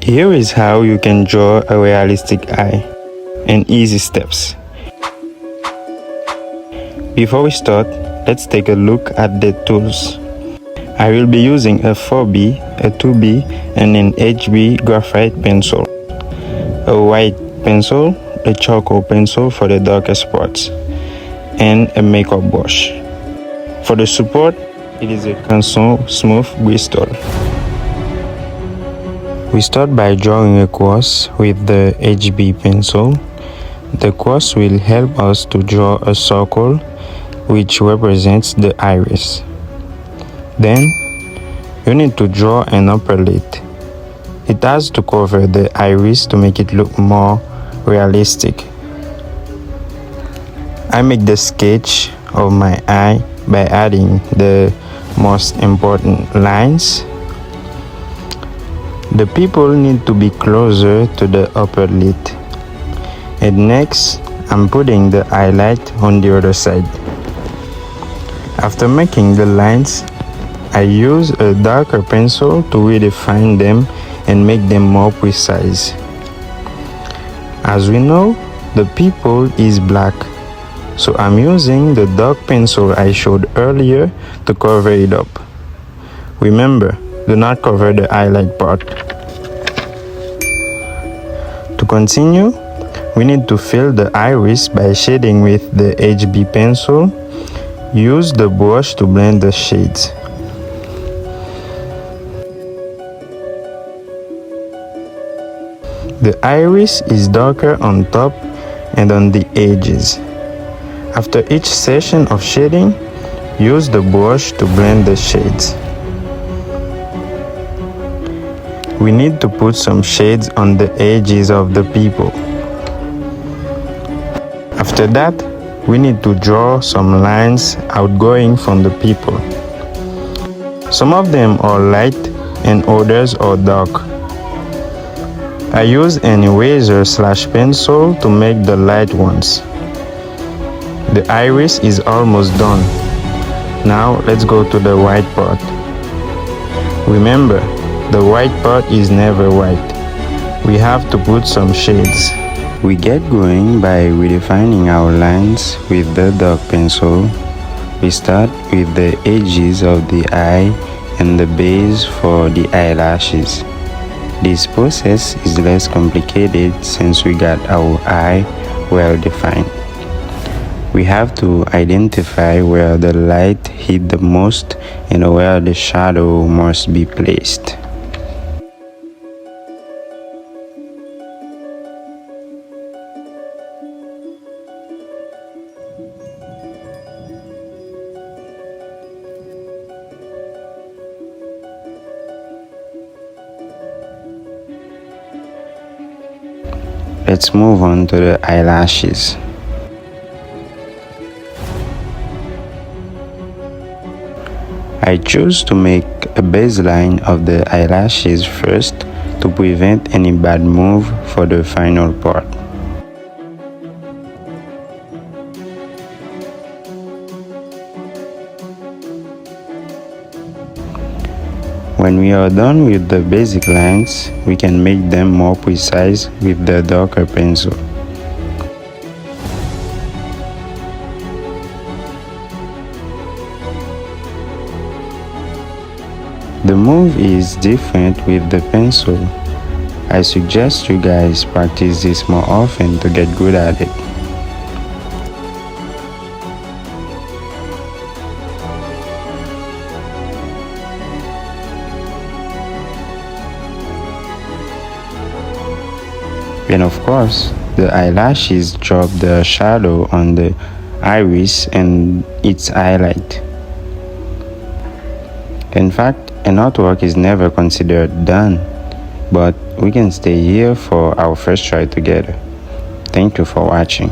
Here is how you can draw a realistic eye in easy steps. Before we start, let's take a look at the tools. I will be using a 4B, a 2B, and an HB graphite pencil, a white pencil, a charcoal pencil for the darkest parts, and a makeup brush. For the support, it is a Canson Smooth Bristol. We start by drawing a cross with the HB pencil. The cross will help us to draw a circle which represents the iris. Then, you need to draw an upper lid. It has to cover the iris to make it look more realistic. I make the sketch of my eye by adding the most important lines. The people need to be closer to the upper lid. And next, I'm putting the highlight on the other side. After making the lines, I use a darker pencil to redefine them and make them more precise. As we know, the people is black, so I'm using the dark pencil I showed earlier to cover it up. Remember, do not cover the highlight part. To continue, we need to fill the iris by shading with the HB pencil. Use the brush to blend the shades. The iris is darker on top and on the edges. After each session of shading, use the brush to blend the shades. We need to put some shades on the edges of the people. After that, we need to draw some lines outgoing from the people. Some of them are light and others are dark. I use an eraser/pencil to make the light ones. The iris is almost done. Now let's go to the white part. Remember, the white part is never white. We have to put some shades. We get going by redefining our lines with the dark pencil. We start with the edges of the eye and the base for the eyelashes. This process is less complicated since we got our eye well defined. We have to identify where the light hit the most and where the shadow must be placed. Let's move on to the eyelashes. I choose to make a baseline of the eyelashes first to prevent any bad move for the final part. When we are done with the basic lines, we can make them more precise with the darker pencil. The move is different with the pencil. I suggest you guys practice this more often to get good at it. And of course, the eyelashes drop the shadow on the iris and its highlight. In fact, an artwork is never considered done, but we can stay here for our first try together. Thank you for watching.